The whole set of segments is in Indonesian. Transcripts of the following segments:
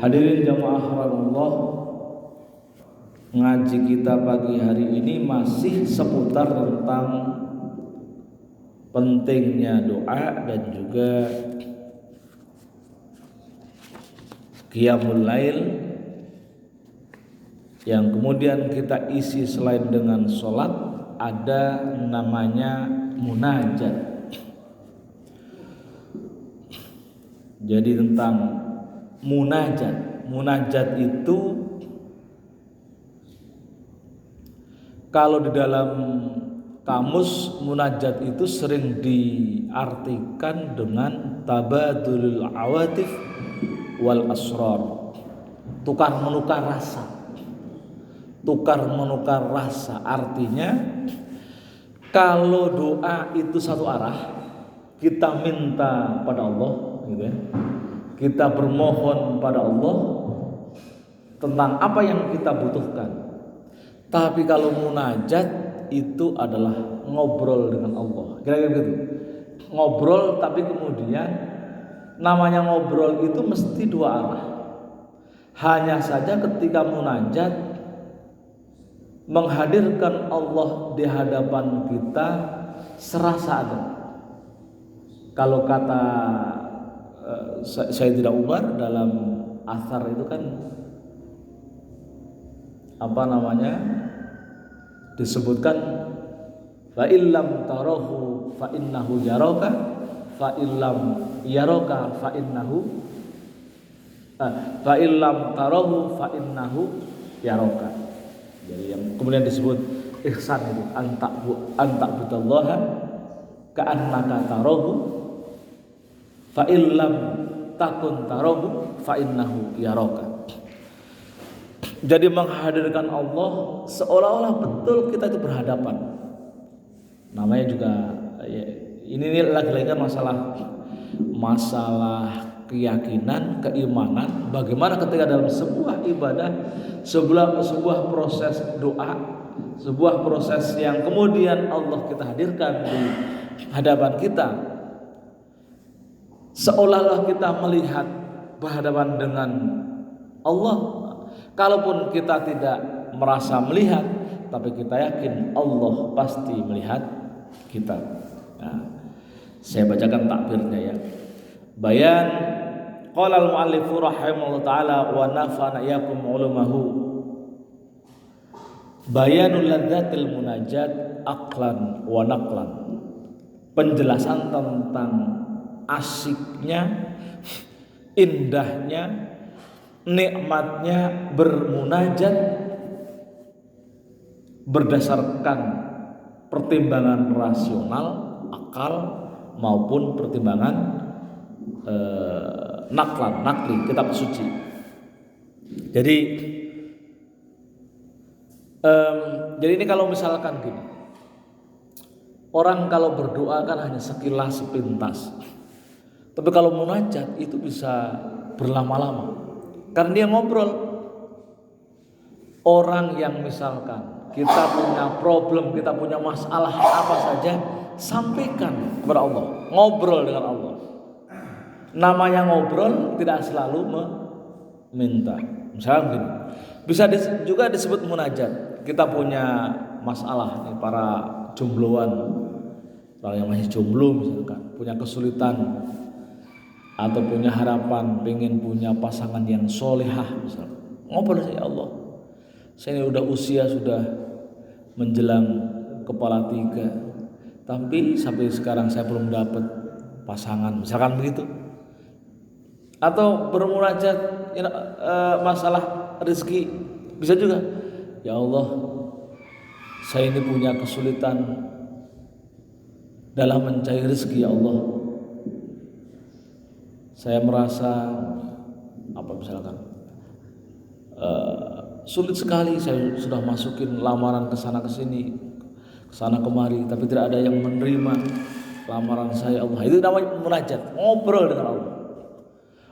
Hadirin jamaah rahimahullah, ngaji kita pagi hari ini masih seputar tentang pentingnya doa dan juga qiyamul lail yang kemudian kita isi selain dengan sholat ada namanya munajat. Jadi tentang munajat itu kalau di dalam kamus munajat itu sering diartikan dengan tabadulul awatif wal asrar, tukar menukar rasa. Artinya kalau doa itu satu arah, kita minta pada Allah gitu ya. Kita bermohon pada Allah tentang apa yang kita butuhkan. Tapi kalau munajat itu adalah ngobrol dengan Allah. Kira-kira gitu. Ngobrol, tapi kemudian namanya ngobrol itu mesti dua arah. Hanya saja ketika munajat menghadirkan Allah di hadapan kita serasa ada. Kalau kata Sayyidina Umar dalam athar itu kan disebutkan fa illam tarahu fa innahu yaraka fa illam yaraka fa innahu fa illam tarahu fa innahu yaraka. Jadi yang kemudian disebut ihsan itu anta'budallaha ka'annaka tarahu fa illam takun tarahu fa innahu yaraka. Jadi menghadirkan Allah seolah-olah betul kita itu berhadapan. Namanya juga ya, ini lagi-lagi kan masalah keyakinan, keimanan. Bagaimana ketika dalam sebuah ibadah, sebuah proses doa, sebuah proses yang kemudian Allah kita hadirkan di hadapan kita, seolah-olah kita melihat berhadapan dengan Allah. Kalaupun kita tidak merasa melihat, tapi kita yakin Allah pasti melihat kita. Nah, saya bacakan takbirnya ya. Bayan qala al-muallif rahimahullah taala wa nafa'ana yakum ulumahu. Bayanul ladzatil munajat aqlan wa naqlan. Penjelasan tentang asiknya, indahnya, nikmatnya bermunajat berdasarkan pertimbangan rasional, akal maupun pertimbangan nakli, kitab suci. Jadi ini kalau misalkan gini, orang kalau berdoa kan hanya sekilas sepintas, tapi kalau munajat itu bisa berlama-lama karena dia ngobrol. Orang yang misalkan kita punya problem, kita punya masalah apa saja, sampaikan kepada Allah, ngobrol dengan Allah. Namanya ngobrol tidak selalu meminta. Misalnya begini, bisa juga disebut munajat. Kita punya masalah nih, para jombloan, orang yang masih jomblo misalkan, punya kesulitan atau punya harapan pengen punya pasangan yang solehah misalkan. Ngobrol saja, ya Allah, saya ini udah usia sudah menjelang kepala 3, tapi sampai sekarang saya belum dapat pasangan, misalkan begitu. Atau bermunajat masalah rezeki, bisa juga. Ya Allah, saya ini punya kesulitan dalam mencari rezeki, ya Allah. Saya merasa misalkan sulit sekali, saya sudah masukin lamaran ke sana ke sini, ke sana kemari, tapi tidak ada yang menerima lamaran saya, Allah. Itu namanya munajat, ngobrol dengan Allah.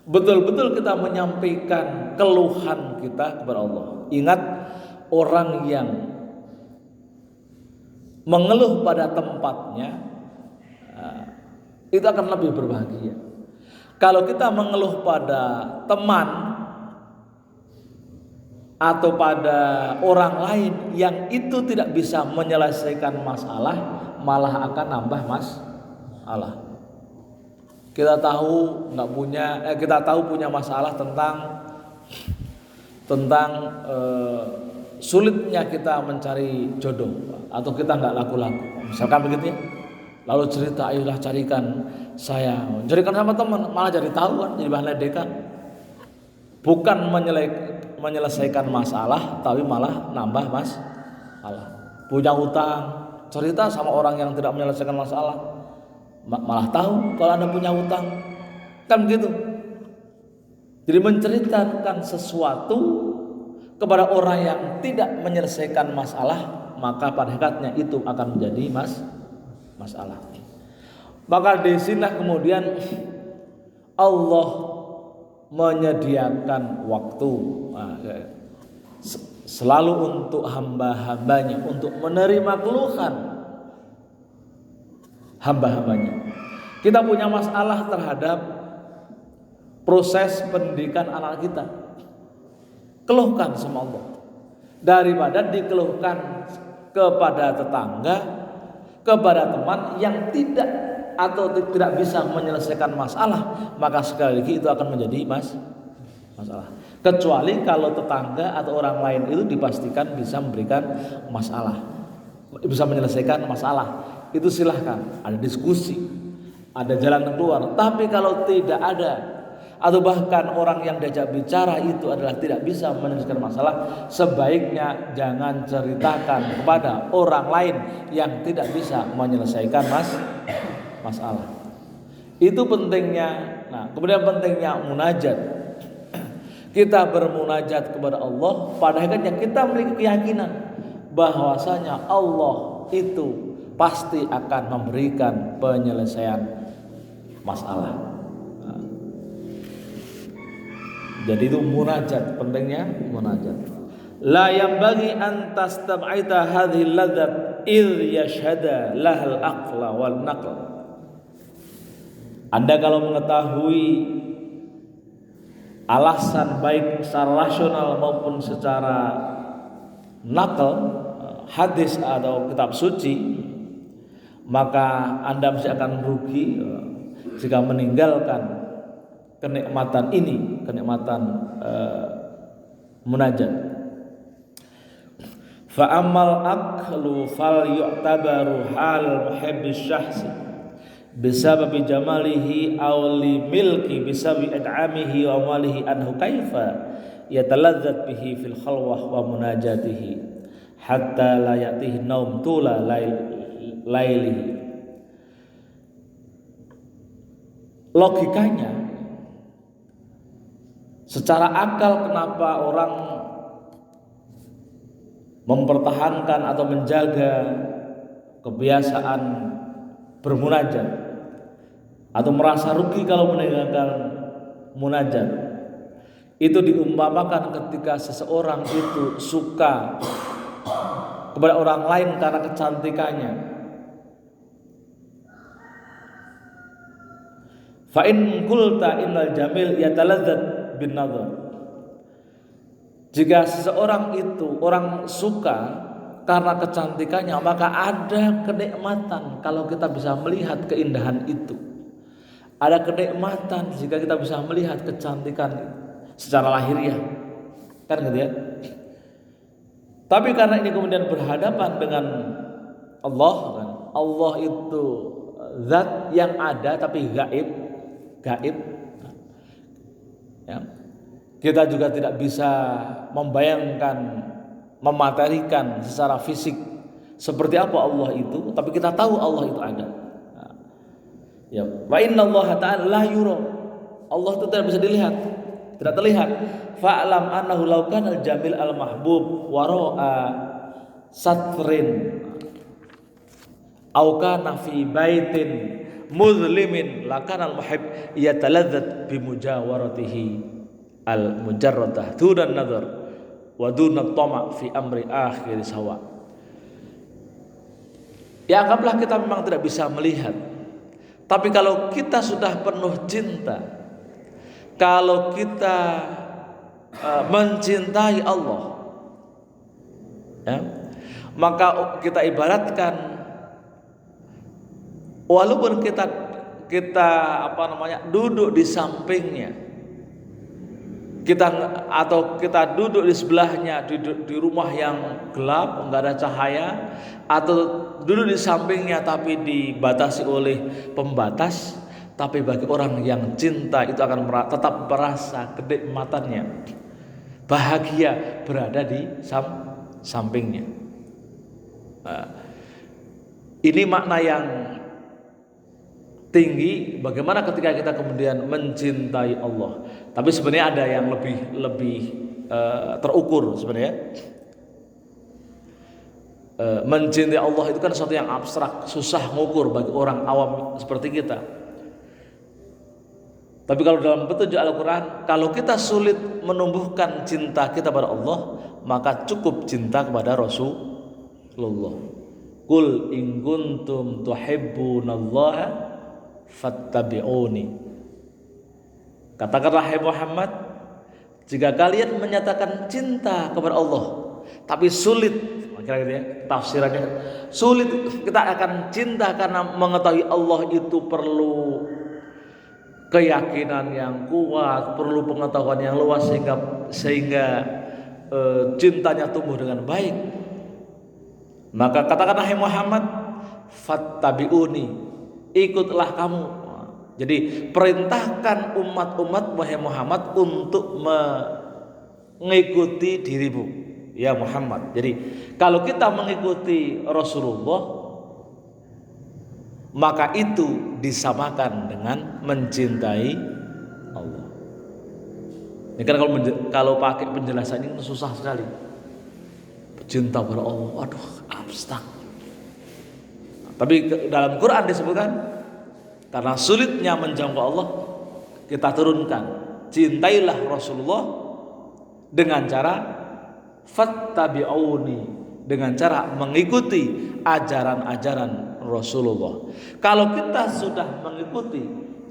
Betul-betul kita menyampaikan keluhan kita kepada Allah. Ingat, orang yang mengeluh pada tempatnya itu akan lebih berbahagia. Kalau kita mengeluh pada teman, atau pada orang lain yang itu tidak bisa menyelesaikan masalah, malah akan nambah masalah. Kita tahu punya masalah tentang sulitnya kita mencari jodoh atau kita nggak laku-laku, misalkan begitu ya. Lalu cerita, ayolah carikan sama teman, malah jadi tahu kan, jadi bahan ledekan. Bukan menyelesaikan masalah, tapi malah nambah masalah. Punya hutang, cerita sama orang yang tidak menyelesaikan masalah, malah tahu kalau Anda punya hutang, kan begitu. Jadi menceritakan sesuatu kepada orang yang tidak menyelesaikan masalah, maka pada hakikatnya itu akan menjadi masalah. Maka di sini kemudian Allah menyediakan waktu selalu untuk hamba-hambanya, untuk menerima keluhan hamba-hambanya. Kita punya masalah terhadap proses pendidikan anak kita, keluhkan sama Allah daripada dikeluhkan kepada tetangga, kepada teman yang tidak bisa menyelesaikan masalah, maka sekali lagi itu akan menjadi masalah. Kecuali kalau tetangga atau orang lain itu dipastikan bisa memberikan masalah, bisa menyelesaikan masalah, itu silahkan, ada diskusi, ada jalan keluar. Tapi kalau tidak ada, atau bahkan orang yang diajak bicara itu adalah tidak bisa menyelesaikan masalah, sebaiknya jangan ceritakan kepada orang lain yang tidak bisa menyelesaikan masalah. Itu pentingnya. Nah, kemudian pentingnya munajat. Kita bermunajat kepada Allah, pada hakikatnya kita memiliki keyakinan bahwasanya Allah itu pasti akan memberikan penyelesaian masalah. Jadi itu munajat, pentingnya munajat. La yanbaghi an tastab'ita hadhihi ladzat idh yashhada lahal aqla wal naql. Anda kalau mengetahui alasan baik secara rasional maupun secara naql, hadis atau kitab suci, maka Anda mesti akan rugi jika meninggalkan kenikmatan ini, kenikmatan munajat. Fa ammal aqlu fal yu'tabaru hal muhibbis syahsi bisababi jamalihi aw li milki bisababi ad'amihi wa malihi anhu kaifa yataladzat bihi fil khalwah wa munajatihi hatta la ya'tihi naum tula lailihi. Logikanya, secara akal, kenapa orang mempertahankan atau menjaga kebiasaan bermunajat atau merasa rugi kalau meninggalkan munajat? Itu diumpamakan ketika seseorang itu suka kepada orang lain karena kecantikannya. Fa in qulta innal jamil yataladzat bin nadhar. Jika seseorang itu orang suka karena kecantikannya, maka ada kenikmatan kalau kita bisa melihat keindahan itu. Ada kenikmatan jika kita bisa melihat kecantikan secara lahiriah, kan gitu ya. Tapi karena ini kemudian berhadapan dengan Allah, kan? Allah itu zat yang ada tapi gaib. Ya. Kita juga tidak bisa membayangkan, mematerikan secara fisik seperti apa Allah itu, tapi kita tahu Allah itu ada. Ya, wa inna Allah ta'ala la yura. Allah itu tidak bisa dilihat, tidak terlihat. Fa'lam annahu law kana al-jamil al-mahbub wara'a satrin au kana fi baitin muzlimin lakana al-muhib yataladzat bimujawaratihi al-mujarradah dunan nazar wa dunat tama' fi amri akhir sawa. Ya, anggaplah kita memang tidak bisa melihat, tapi kalau kita sudah penuh cinta, kalau kita mencintai Allah, ya, maka kita ibaratkan walaupun kita duduk di sampingnya, kita duduk di sebelahnya di rumah yang gelap, enggak ada cahaya, atau duduk di sampingnya tapi dibatasi oleh pembatas, tapi bagi orang yang cinta itu akan tetap merasa kenikmatannya, bahagia berada di sampingnya. Ini makna yang tinggi, bagaimana ketika kita kemudian mencintai Allah. Tapi sebenarnya ada yang lebih terukur sebenarnya. Mencintai Allah itu kan sesuatu yang abstrak, susah ngukur bagi orang awam seperti kita. Tapi kalau dalam petunjuk Al-Quran, kalau kita sulit menumbuhkan cinta kita pada Allah, maka cukup cinta kepada Rasulullah. Qul in kuntum tuhibbunallaha fattabi'uni. Katakanlah hai Muhammad, jika kalian menyatakan cinta kepada Allah tapi sulit, kira-kira ya, tafsirannya sulit, kita akan cinta karena mengetahui Allah itu perlu keyakinan yang kuat, perlu pengetahuan yang luas sehingga cintanya tumbuh dengan baik. Maka katakanlah hai Muhammad, fattabi'uni, ikutlah kamu. Jadi perintahkan umat-umat wahai Muhammad untuk mengikuti dirimu ya Muhammad. Jadi kalau kita mengikuti Rasulullah, maka itu disamakan dengan mencintai Allah. Ini kan kalau pakai penjelasan ini susah sekali. Cinta kepada Allah, aduh abstrak. Tapi dalam Quran disebutkan, karena sulitnya menjangkau Allah, kita turunkan, cintailah Rasulullah dengan cara fattabi'uni, dengan cara mengikuti ajaran-ajaran Rasulullah. Kalau kita sudah mengikuti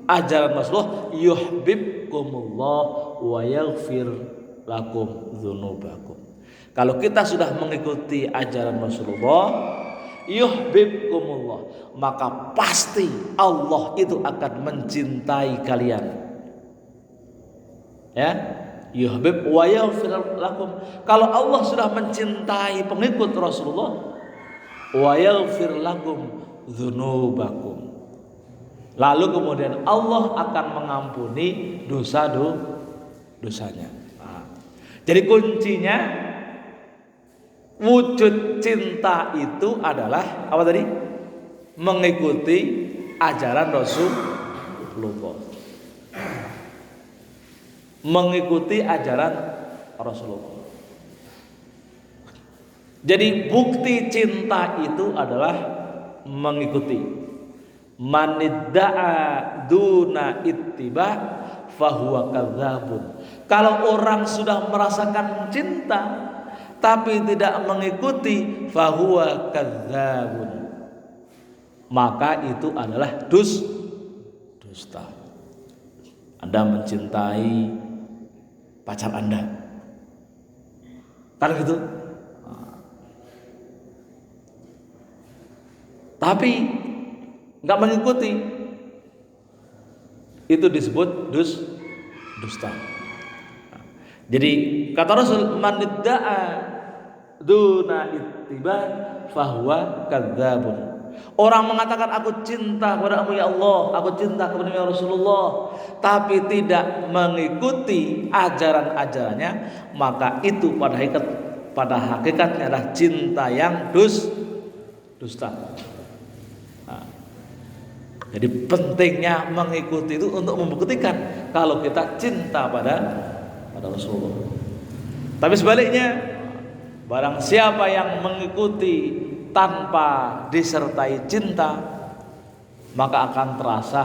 ajaran Rasulullah, yuhibbukumullah wa yaghfir lakum dzunubakum. Kalau kita sudah mengikuti ajaran Rasulullah, yuhibbukumullah, maka pasti Allah itu akan mencintai kalian. Ya, yuhibbuk wa yaghfir lakum. Kalau Allah sudah mencintai pengikut Rasulullah, wa yaghfir lakum dzunubakum, lalu kemudian Allah akan mengampuni dosa-dosanya. Jadi kuncinya wujud cinta itu adalah apa tadi? Mengikuti ajaran Rasulullah. Mengikuti ajaran Rasulullah. Jadi bukti cinta itu adalah mengikuti. Manidda'a duna ittiba fahuwa kadzabun. Kalau orang sudah merasakan cinta tapi tidak mengikuti, fahuwa kadzabun, maka itu adalah dusta. Anda mencintai pacar Anda, kan gitu, tapi nggak mengikuti, itu disebut dusta. Jadi kata Rasul, manidda'a duna ittiba fahuwa kadzabun. Orang mengatakan aku cinta kepadamu ya Allah, aku cinta kepada ya Rasulullah, tapi tidak mengikuti ajaran-ajarannya, maka itu pada hakikatnya adalah cinta yang dusta. Jadi pentingnya mengikuti itu untuk membuktikan kalau kita cinta pada Rasulullah. Tapi sebaliknya, barang siapa yang mengikuti tanpa disertai cinta, maka akan terasa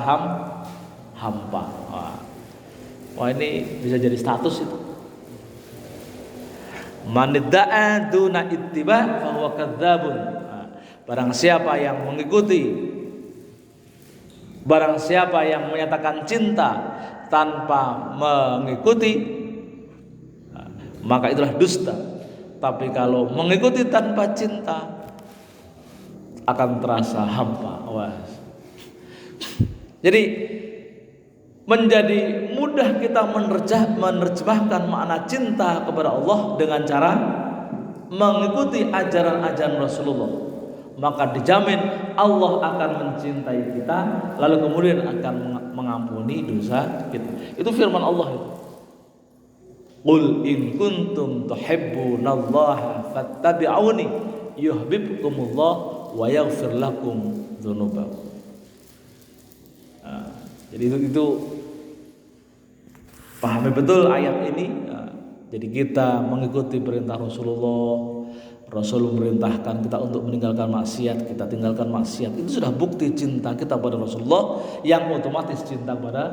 hampa. Wah, ini bisa jadi status itu. Manidda'a duna ittiba fahuwa kadzabun. Barang siapa yang mengikuti, barang siapa yang menyatakan cinta tanpa mengikuti, maka itulah dusta. Tapi kalau mengikuti tanpa cinta akan terasa hampa. Jadi menjadi mudah kita menerjemahkan makna cinta kepada Allah dengan cara mengikuti ajaran-ajaran Rasulullah. Maka dijamin Allah akan mencintai kita, lalu kemudian akan mengampuni dosa kita. Itu firman Allah itu. Qul in kuntum tuhibbunallaha fattabi'uni yuhibbukumullah wa yaghfir lakum dzunubakum. Jadi itu pahami betul ayat ini. Jadi kita mengikuti perintah Rasulullah. Rasul memerintahkan kita untuk meninggalkan maksiat, kita tinggalkan maksiat. Itu sudah bukti cinta kita pada Rasulullah, yang otomatis cinta pada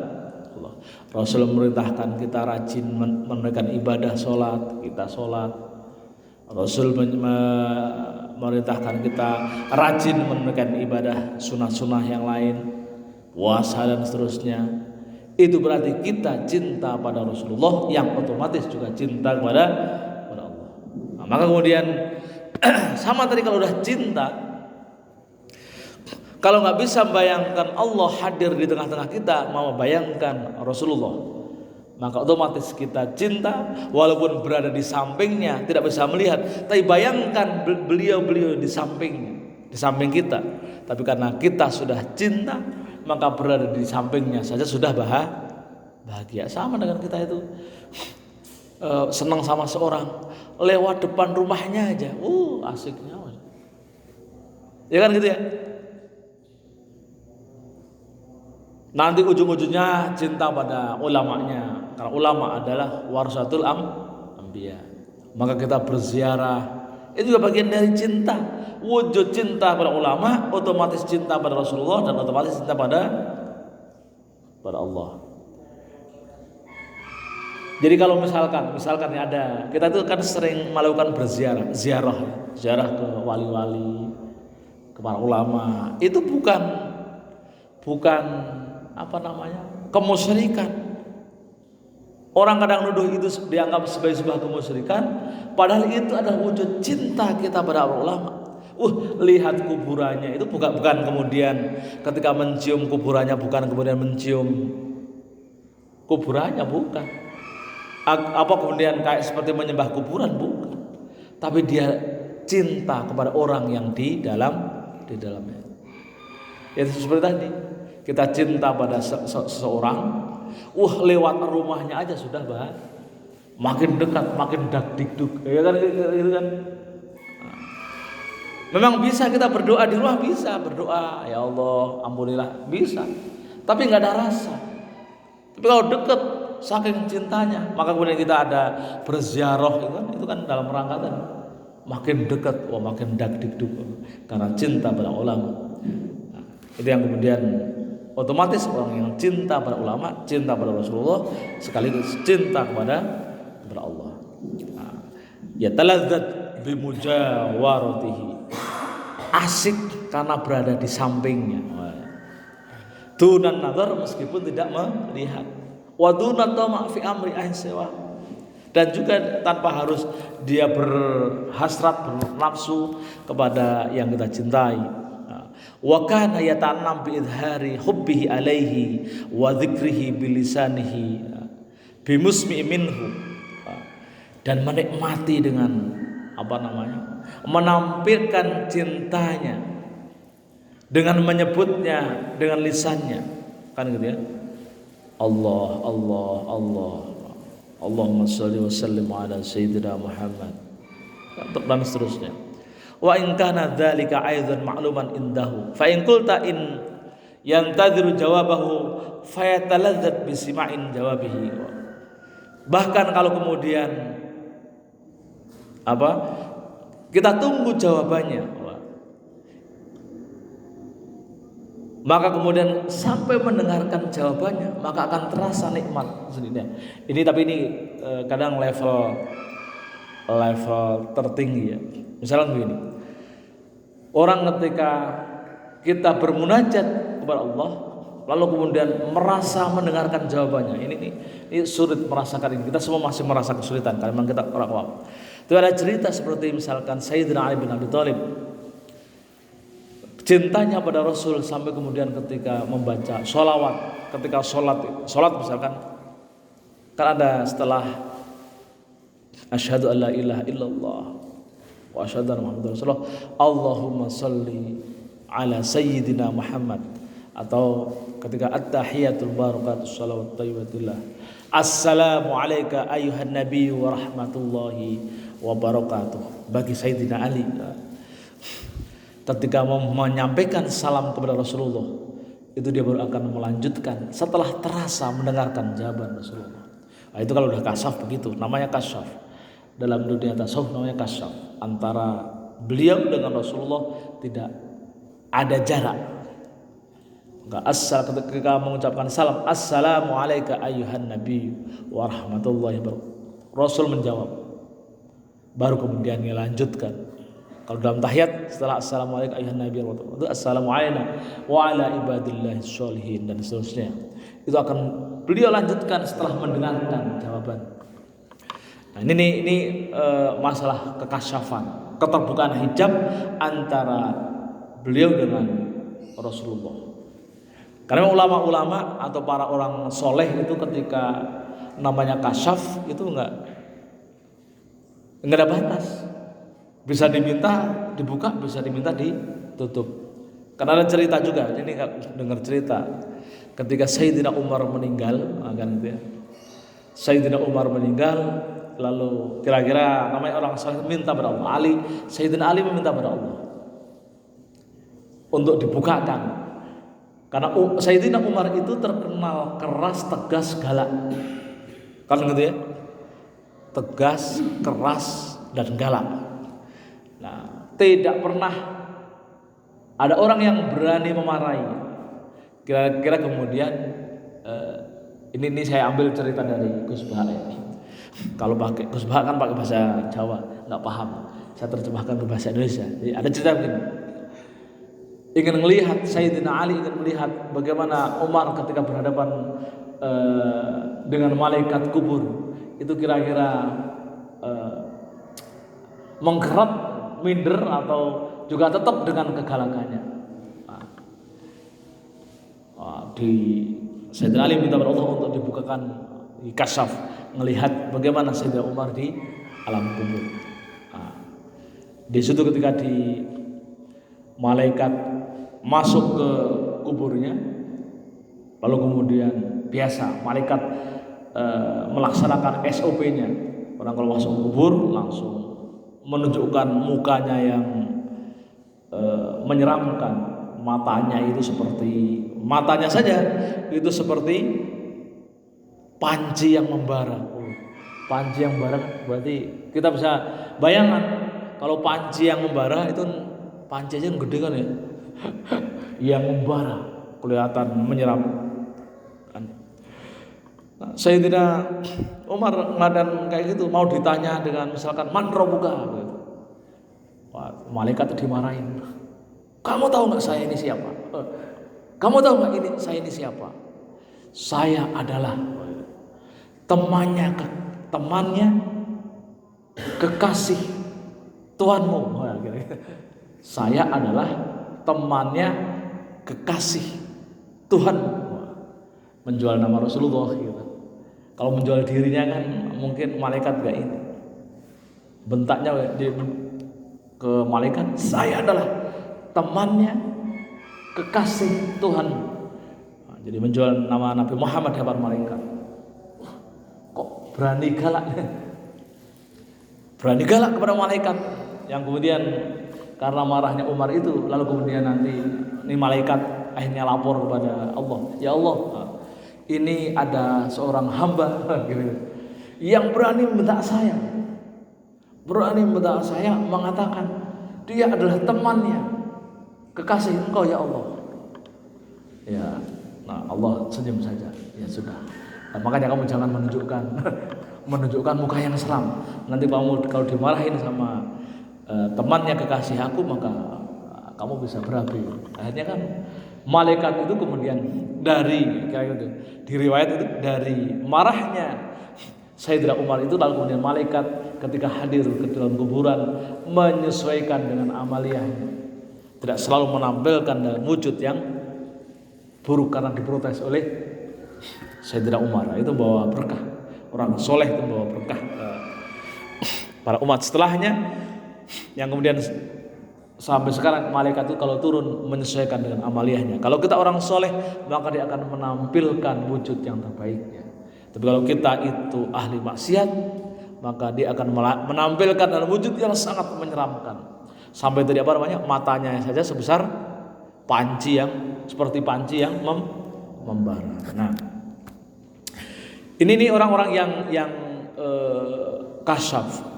Allah. Rasul memerintahkan kita rajin menunaikan ibadah sholat, kita sholat. Rasul memerintahkan kita rajin menunaikan ibadah sunnah-sunnah yang lain, puasa dan seterusnya. Itu berarti kita cinta pada Rasulullah, yang otomatis juga cinta kepada Allah. Nah, maka kemudian sama tadi, kalau udah cinta, kalau nggak bisa bayangkan Allah hadir di tengah-tengah kita, mau bayangkan Rasulullah, maka otomatis kita cinta walaupun berada di sampingnya, tidak bisa melihat, tapi bayangkan beliau di sampingnya, di samping kita. Tapi karena kita sudah cinta, maka berada di sampingnya saja sudah bahagia. Sama dengan kita itu senang sama seorang, lewat depan rumahnya aja, asiknya, ya kan gitu ya. Nanti ujung-ujungnya cinta pada ulamanya, karena ulama adalah warasatul anbiya. Maka kita berziarah, itu juga bagian dari cinta. Wujud cinta pada ulama, otomatis cinta pada Rasulullah, dan otomatis cinta pada Allah. Jadi kalau misalkan ada, kita itu kan sering melakukan ziarah ke wali-wali, ke para ulama. Itu bukan kemusyrikan. Orang kadang nuduh itu dianggap sebagai sebuah kemusyrikan, padahal itu adalah wujud cinta kita pada para ulama. Lihat kuburannya, itu bukan kemudian ketika mencium kuburannya, bukan kemudian mencium kuburannya, bukan. Apa kemudian kayak seperti menyembah kuburan, bukan. Tapi dia cinta kepada orang yang di dalamnya. Ya seperti tadi, kita cinta pada seseorang, lewat rumahnya aja sudah makin dekat, makin dak-dikduk, ya kan, gitu kan. Memang bisa kita berdoa di rumah, bisa berdoa, ya Allah ampunilah, bisa. Tapi nggak ada rasa. Tapi kalau dekat, saking cintanya, maka kemudian kita ada berziarah, itu kan dalam rangka tadi, makin dekat, makin dak-dikduk, karena cinta pada ulama. Nah, itu yang kemudian otomatis orang yang cinta pada ulama, cinta pada Rasulullah, sekaligus cinta kepada Allah. Nah, ya taladzat bimujawaratihi, asik karena berada di sampingnya. Dunan nazar, meskipun tidak melihat. Wa dunat tama fi amri ahsiwa, dan juga tanpa harus dia berhasrat, bernafsu kepada yang kita cintai. Wa kana yatanam bi idhari hubbihi alaihi wa dzikrihi bilisanihi bimusmi minhu, dan menikmati dengan menampilkan cintanya dengan menyebutnya dengan lisannya, kan gitu ya. Allah, Allah, Allah, Allahumma sholli wa sallim ala sayyidina Muhammad, dan seterusnya. Wa in kana dzalika aidan ma'luman indahu fa in qulta in yantadhiru jawabahu fayataladzat bi sima'in jawabihi. Bahkan kalau kemudian kita tunggu jawabannya, maka kemudian sampai mendengarkan jawabannya, maka akan terasa nikmat sendirinya. Ini kadang level tertinggi ya. Misalnya begini, orang ketika kita bermunajat kepada Allah, lalu kemudian merasa mendengarkan jawabannya. Ini sulit merasakan ini. Kita semua masih merasa kesulitan karena memang kita orang awam. Itu ada cerita seperti misalkan Sayyidina Ali bin Abi Thalib, cintanya pada Rasul sampai kemudian ketika membaca sholawat, ketika sholat misalkan, kan ada setelah asyhadu an la ilaha illallah wa asyhadu anna muhammadar rasulullah, Allahumma sholli ala sayyidina Muhammad, atau ketika at-tahiyatul barakatus shalawat thayyibatillah, assalamu alayka ayyuhan nabiy wa rahmatullahi wa barakatuh, bagi Sayyidina Ali. Ketika menyampaikan salam kepada Rasulullah, itu dia baru akan melanjutkan setelah terasa mendengarkan jawaban Rasulullah. Nah, itu kalau udah kasyaf begitu, namanya kasyaf. Dalam dunia tasawuf namanya kasyaf. Antara beliau dengan Rasulullah tidak ada jarak. Asal ketika mengucapkan salam, assalamu alayka ayyuhan nabiy wa rahmatullahi wabarakatuh, Rasul menjawab, baru kemudian dia lanjutkan. Kalau dalam tahiyat setelah assalamualaikum ayyuhan nabiy wa rahmatullahi wabarakatuh, assalamu alayna wa ala ibadillahi sholihin dan seterusnya. Itu akan beliau lanjutkan setelah mendengarkan jawaban. Nah, ini masalah kekasyafan, keterbukaan hijab antara beliau dengan Rasulullah. Karena ulama-ulama atau para orang soleh itu ketika namanya kasyaf itu enggak ada batas. Bisa diminta dibuka, bisa diminta ditutup. Karena ada cerita juga, ini dengar cerita ketika Sayyidina Umar meninggal, kan gitu ya. Sayyidina Umar meninggal, lalu kira-kira namanya orang soleh minta kepada Allah. Sayyidina Ali meminta kepada Allah untuk dibukakan. Karena Sayyidina Umar itu terkenal keras, tegas, galak. Kan gitu ya. Tegas, keras, dan galak. Nah, tidak pernah ada orang yang berani memarahi. Kira-kira kemudian ini saya ambil cerita dari Gus Baha ya. Kalau pakai Gus Baha kan pakai bahasa Jawa, nggak paham. Saya terjemahkan ke bahasa Indonesia. Jadi ada cerita begini. Ingin melihat Sayyidina Ali, ingin melihat bagaimana Umar ketika berhadapan dengan malaikat kubur. Itu kira-kira mengkerap, minder, atau juga tetap dengan kegalakannya. Di Sayyidina Ali minta kepada Allah untuk dibukakan di kasyaf, melihat bagaimana Sayyidina Umar di alam kubur. Di situ ketika di malaikat masuk ke kuburnya, lalu kemudian biasa malaikat melaksanakan SOP-nya. Orang kalau masuk kubur langsung menunjukkan mukanya yang menyeramkan, matanya saja itu seperti panci yang membara. Panci yang membara berarti kita bisa bayangkan kalau panci yang membara itu panci aja yang gede kan ya, yang membara kelihatan menyeramkan. Nah, Sayyidina Umar ngadan kayak gitu, mau ditanya dengan misalkan man rabbuka gitu. Malaikat dimarahin. Kamu tahu nggak saya ini siapa? Kamu tahu nggak saya ini siapa? Saya adalah temannya kekasih Tuhanmu. Saya adalah temannya kekasih Tuhan. Menjual nama Rasulullah gitu. Kalau menjual dirinya kan mungkin malaikat gak ini. Bentaknya ke malaikat, saya adalah temannya kekasih Tuhan. Nah, jadi menjual nama Nabi Muhammad di hadapan malaikat. Kok berani galak? Berani galak kepada malaikat. Yang kemudian karena marahnya Umar itu, lalu kemudian nanti ini malaikat akhirnya lapor kepada Allah. Ya Allah, ini ada seorang hamba yang berani membentak saya, mengatakan dia adalah temannya kekasih engkau ya Allah. Ya, nah Allah senyum saja. Ya sudah. Nah, makanya kamu jangan menunjukkan muka yang seram. Nanti kamu kalau dimarahin sama temannya kekasih aku, maka kamu bisa berapi. Akhirnya kan Malaikat itu kemudian dari kayak gitu, di riwayat itu dari marahnya Sayyidina Umar itu, lalu kemudian malaikat ketika hadir ke dalam kuburan menyesuaikan dengan amaliyahnya, tidak selalu menampilkan dalam wujud yang buruk karena diprotes oleh Sayyidina Umar. Itu bawa berkah, orang soleh itu bawa berkah para umat setelahnya, yang kemudian sampai sekarang malaikat itu kalau turun menyesuaikan dengan amaliyahnya. Kalau kita orang soleh maka dia akan menampilkan wujud yang terbaiknya. Tapi kalau kita itu ahli maksiat maka dia akan menampilkan dalam wujud yang sangat menyeramkan. Sampai tadi apa namanya, matanya saja sebesar panci yang seperti panci yang membara. Nah, ini orang-orang yang kasyaf.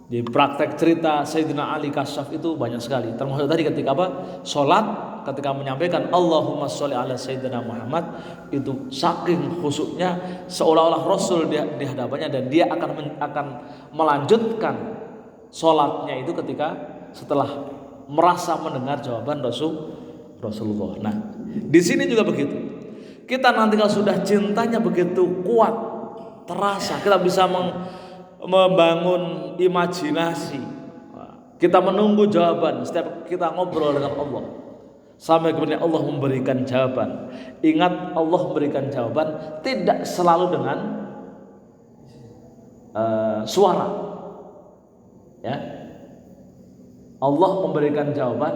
Di praktek cerita Sayyidina Ali kasyaf itu banyak sekali. Termasuk tadi ketika apa? Salat, ketika menyampaikan Allahumma sholli ala Sayyidina Muhammad, itu saking khusyuknya seolah-olah Rasul di hadapannya, dan dia akan melanjutkan salatnya itu ketika setelah merasa mendengar jawaban Rasulullah. Nah, di sini juga begitu. Kita nanti kalau sudah cintanya begitu kuat, terasa, kita bisa membangun imajinasi. Kita menunggu jawaban setiap kita ngobrol dengan Allah, sampai kemudian Allah memberikan jawaban. Ingat, Allah memberikan jawaban tidak selalu dengan suara, ya. Allah memberikan jawaban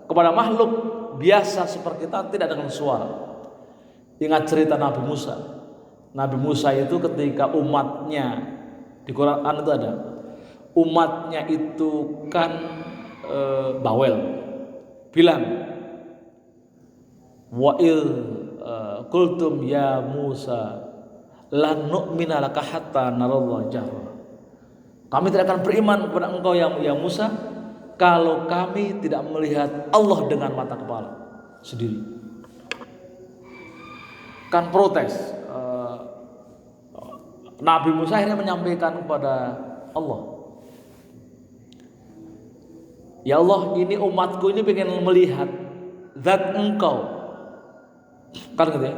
kepada makhluk biasa seperti kita tidak dengan suara. Ingat cerita Nabi Musa. Nabi Musa itu ketika umatnya, di Quran itu ada, umatnya itu kan bawel, bilang wa'il kultum ya Musa lan nu'mina laka hatta narallah jahra. Kami tidak akan beriman kepada engkau ya Musa kalau kami tidak melihat Allah dengan mata kepala sendiri. Kan protes. Nabi Musa akhirnya menyampaikan kepada Allah, ya Allah, ini umatku ini pengen melihat zat engkau, kan gitu ya.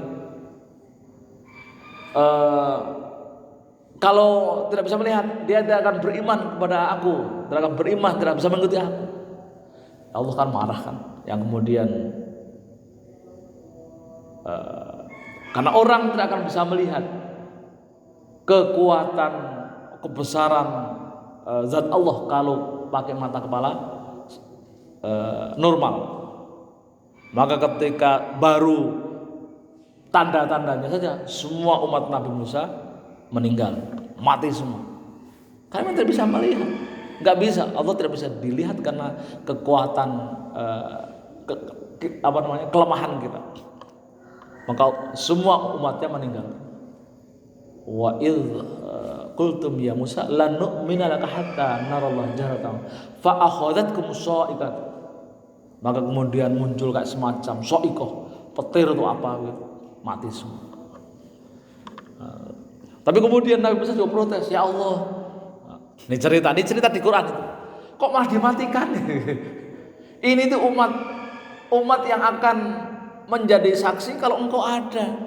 Kalau tidak bisa melihat, dia tidak akan beriman kepada aku, tidak akan beriman, tidak bisa mengikuti aku. Allah kan marah kan, yang kemudian karena orang tidak akan bisa melihat kekuatan, kebesaran zat Allah kalau pakai mata kepala normal. Maka ketika baru tanda-tandanya saja, semua umat Nabi Musa meninggal, mati semua. Karena tidak bisa melihat, nggak bisa. Allah tidak bisa dilihat karena kekuatan kelemahan kita. Maka semua umatnya meninggal. Wa idh qultum ya Musa lan nu'mina laka hatta narallah jahratan fa akhadhatkum sha'iqah. Maka kemudian muncul kayak semacam sha'iqah, petir atau apa gitu, mati semua. Tapi kemudian Nabi Musa juga protes, ya Allah, ini cerita di Quran itu, kok malah dimatikan? Ini tuh umat yang akan menjadi saksi kalau engkau ada,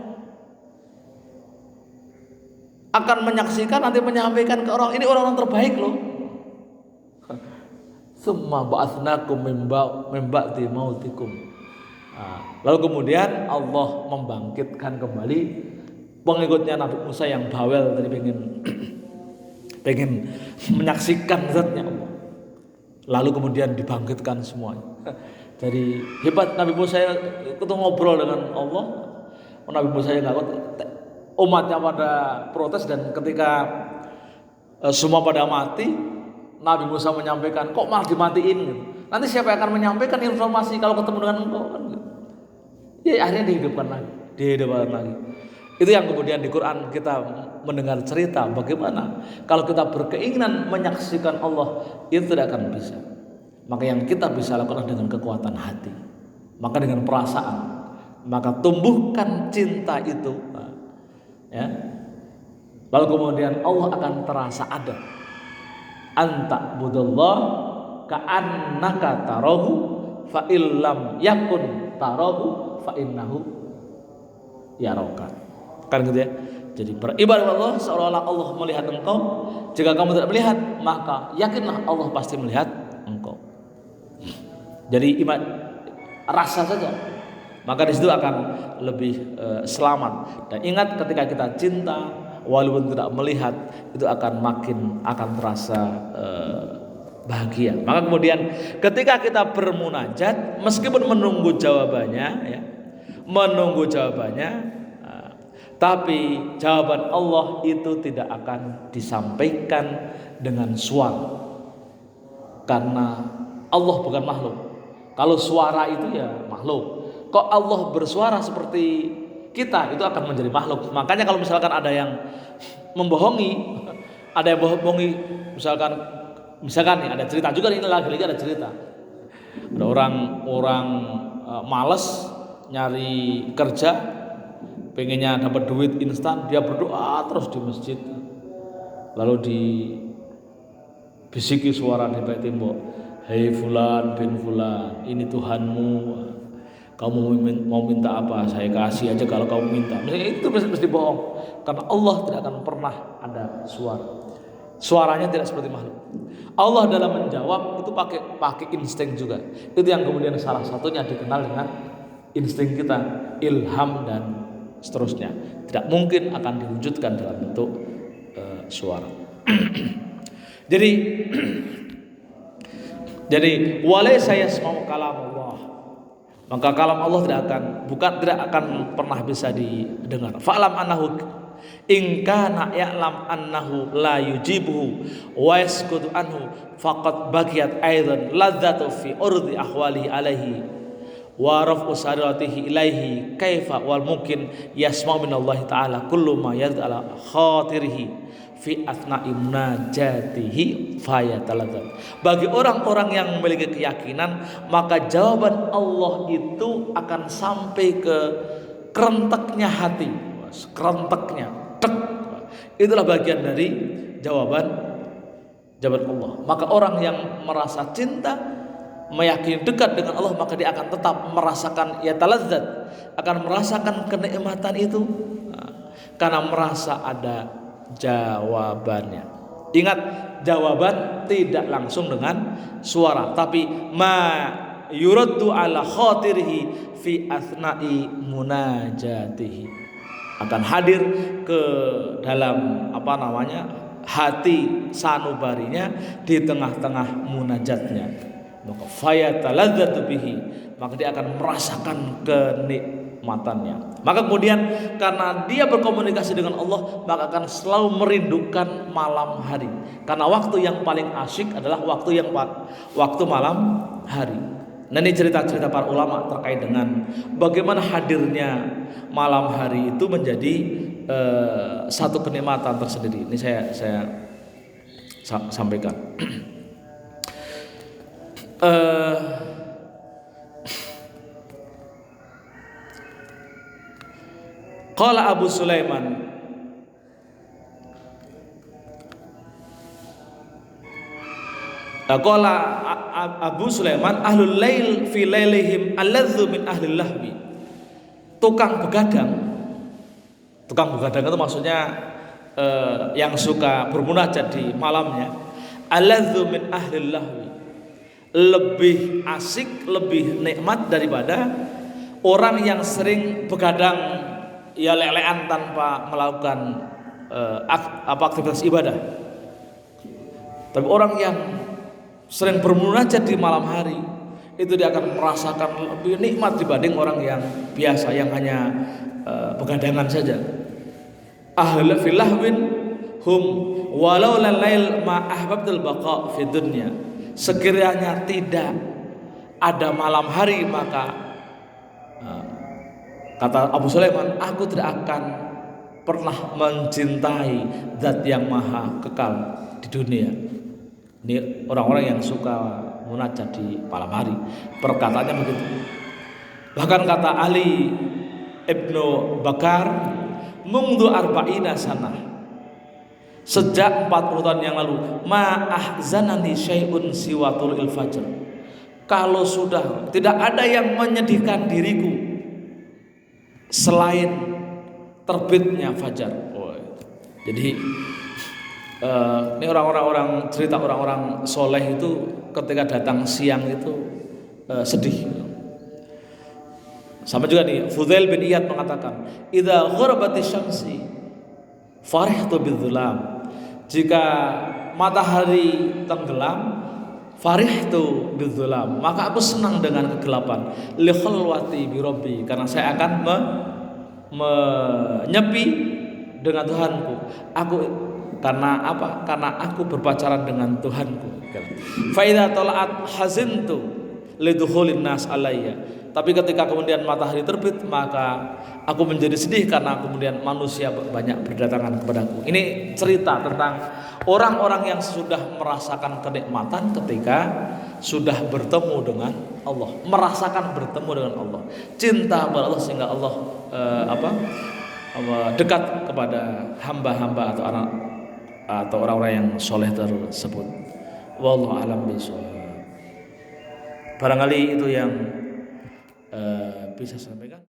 akan menyaksikan, nanti menyampaikan ke orang, ini orang-orang terbaik loh. Summa ba'atsnakum min ba'di mautikum. Lalu kemudian Allah membangkitkan kembali pengikutnya Nabi Musa yang bawel tadi pengen menyaksikan zatnya Allah. Lalu kemudian dibangkitkan semuanya. Jadi hebat Nabi Musa itu ngobrol dengan Allah. Nabi Musa yang nggak, umatnya pada protes, dan ketika semua pada mati, Nabi Musa menyampaikan, kok malah dimatiin gitu. Nanti siapa yang akan menyampaikan informasi kalau ketemu dengan engkau kan gitu. Ya akhirnya dihidupkan lagi. Itu yang kemudian di Quran kita mendengar cerita bagaimana kalau kita berkeinginan menyaksikan Allah, itu tidak akan bisa. Maka yang kita bisa lakukan dengan kekuatan hati, maka dengan perasaan, maka tumbuhkan cinta itu, ya. Lalu kemudian Allah akan terasa ada. Anta budallah ka'annaka tarahu fa illam yakun tarahu fa innahu yaraka. Kan gitu ya. Jadi beribadah kepada Allah seolah-olah Allah melihat engkau. Jika kamu tidak melihat, maka yakinlah Allah pasti melihat engkau. Jadi iman rasa saja, maka di situ akan lebih selamat. Dan ingat, ketika kita cinta walaupun tidak melihat, itu akan akan terasa bahagia. Maka kemudian ketika kita bermunajat, meskipun menunggu jawabannya, tapi jawaban Allah itu tidak akan disampaikan dengan suara, karena Allah bukan makhluk. Kalau suara itu ya makhluk. Kok Allah bersuara seperti kita, itu akan menjadi makhluk. Makanya kalau misalkan ada yang membohongi, misalkan nih, ada cerita juga, ini lagi-lagi ada cerita. Ada orang malas nyari kerja, pengennya dapat duit instan, dia berdoa terus di masjid. Lalu dibisiki suara di bawah tembok, "Hei fulan bin fulan, ini Tuhanmu. Kamu mau minta apa? Saya kasih aja kalau kamu minta." Misalnya itu mesti bohong, karena Allah tidak akan pernah ada suara. Suaranya tidak seperti makhluk. Allah dalam menjawab itu pakai insting juga. Itu yang kemudian salah satunya dikenal dengan insting kita, ilham dan seterusnya. Tidak mungkin akan diwujudkan dalam bentuk suara. Jadi walaysa yasma'u kalam Allah, maka kalam Allah tidak akan pernah bisa didengar. Fa'lam annahu in kana ya'lam annahu la yujibuhu wa yaskutu anhu faqad baqiyat aidan ladzatu fi urdi ahwalihi alaihi wa raf'u sariratihi ilaihi kaifa wal mungkin yasma'u minallahi ta'ala kullu ma yad'u ala khatirihi fi athna'i munajatihi fayataladzat. Bagi orang-orang yang memiliki keyakinan, maka jawaban Allah itu akan sampai ke kerenteknya hati, kerenteknya, itulah bagian dari jawaban Allah. Maka orang yang merasa cinta, meyakini dekat dengan Allah, maka dia akan tetap merasakan yataladzat, akan merasakan kenikmatan itu, karena merasa ada jawabannya. Ingat, jawaban tidak langsung dengan suara, tapi ma yuraddu ala khatirihi fi athna'i munajatihi, akan hadir ke dalam hati sanubarinya di tengah-tengah munajatnya. Maka fayataladzatu bihi, maka dia akan merasakan kenikmatannya. Maka kemudian karena dia berkomunikasi dengan Allah, maka akan selalu merindukan malam hari, karena waktu yang paling asyik adalah waktu malam hari. Nah, ini cerita-cerita para ulama terkait dengan bagaimana hadirnya malam hari itu menjadi satu kenikmatan tersendiri. Ini saya sampaikan. Qala Abu Sulaiman, qala Abu Sulaiman, ahlul lail fi lailihim alladzu min ahlil lahwi. Tukang begadang itu maksudnya yang suka bermunajat di malamnya. Alladzu min ahlil lahwi, lebih asik, lebih nikmat daripada orang yang sering begadang, ya lelean tanpa melakukan aktivitas ibadah. Tapi orang yang sering bermunajat di malam hari, itu dia akan merasakan lebih nikmat dibanding orang yang biasa, yang hanya begadangan saja. Ahlul filahwin hum walau lalail ma ahbabtul baqa fi dunya. Sekiranya tidak ada malam hari, maka kata Abu Sulaiman, aku tidak akan pernah mencintai zat yang maha kekal di dunia. Ini orang-orang yang suka munajat di malam hari, perkataannya begitu. Bahkan kata Ali Ibnu Bakar, mundu arba'ina sanah, sejak 40 tahun yang lalu, ma ahzanani syai'un siwa tulil fajr, kalau sudah tidak ada yang menyedihkan diriku selain terbitnya fajar. Oh, jadi ini orang-orang cerita orang-orang soleh itu ketika datang siang itu sedih. Sama juga nih, Fudail bin Iyad mengatakan, "Idza gharabatis syamsi farihtu bidzulam." Jika matahari tenggelam, farihtu bidzulam, maka aku senang dengan kegelapan. Li khalwati bi rabbi, karena saya akan menyepi dengan Tuhanku. Aku karena apa? Karena aku berpacaran dengan Tuhanku. Fa idza tala'at hazintu lidukhulin nas alayya. Tapi ketika kemudian matahari terbit, maka aku menjadi sedih karena kemudian manusia banyak berdatangan kepadaku. Ini cerita tentang orang-orang yang sudah merasakan kenikmatan ketika sudah bertemu dengan Allah, merasakan bertemu dengan Allah, cinta kepada Allah sehingga Allah dekat kepada hamba-hamba atau orang-orang yang soleh tersebut. Wallahu a'lam bishawab. Barangkali itu yang bisa saya sampaikan.